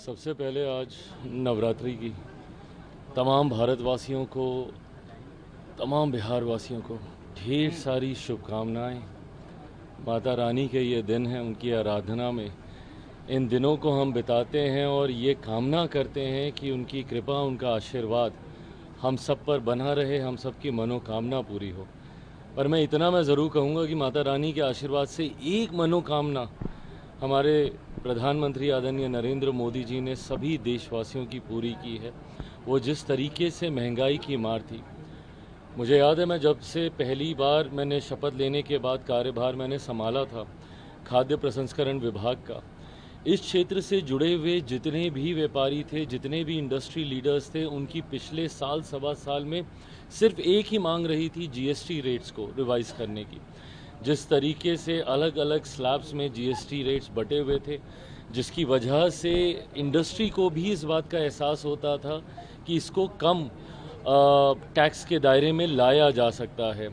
सबसे पहले आज नवरात्रि की तमाम भारतवासियों को, तमाम बिहार वासियों को ढेर सारी शुभकामनाएं। माता रानी के ये दिन हैं, उनकी आराधना में इन दिनों को हम बिताते हैं और ये कामना करते हैं कि उनकी कृपा, उनका आशीर्वाद हम सब पर बना रहे, हम सब की मनोकामना पूरी हो। पर मैं इतना ज़रूर कहूँगा कि माता रानी के आशीर्वाद से एक मनोकामना हमारे प्रधानमंत्री आदरणीय नरेंद्र मोदी जी ने सभी देशवासियों की पूरी की है। वो जिस तरीके से महंगाई की मार थी, मुझे याद है मैं जब से पहली बार मैंने शपथ लेने के बाद कार्यभार मैंने संभाला था खाद्य प्रसंस्करण विभाग का, इस क्षेत्र से जुड़े हुए जितने भी व्यापारी थे, जितने भी इंडस्ट्री लीडर्स थे, उनकी पिछले साल सवा साल में सिर्फ एक ही मांग रही थी, जीएसटी रेट्स को रिवाइज़ करने की। जिस तरीके से अलग अलग स्लैब्स में जीएसटी रेट्स बटे हुए थे, जिसकी वजह से इंडस्ट्री को भी इस बात का एहसास होता था कि इसको कम टैक्स के दायरे में लाया जा सकता है।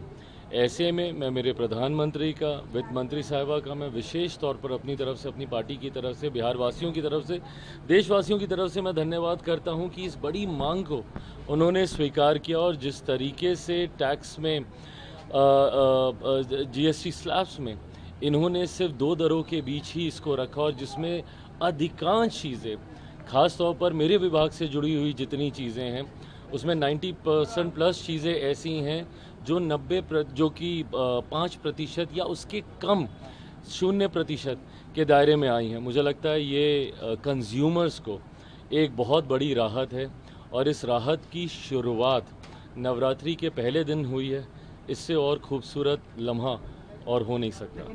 ऐसे में मैं मेरे प्रधानमंत्री का, वित्त मंत्री साहिबा का मैं विशेष तौर पर अपनी तरफ से, अपनी पार्टी की तरफ से, बिहार वासियों की तरफ से, देशवासियों की तरफ से मैं धन्यवाद करता हूं कि इस बड़ी मांग को उन्होंने स्वीकार किया और जिस तरीके से टैक्स में जीएसटी स्लैब्स में इन्होंने सिर्फ 2 दरों के बीच ही इसको रखा और जिसमें अधिकांश चीज़ें, ख़ास तौर पर मेरे विभाग से जुड़ी हुई जितनी चीज़ें हैं उसमें 90% प्लस चीज़ें ऐसी हैं जो 5% या उसके कम 0% के दायरे में आई हैं। मुझे लगता है ये कंज्यूमर्स को एक बहुत बड़ी राहत है और इस राहत की शुरुआत नवरात्रि के पहले दिन हुई है। इससे और खूबसूरत लम्हा और हो नहीं सकता।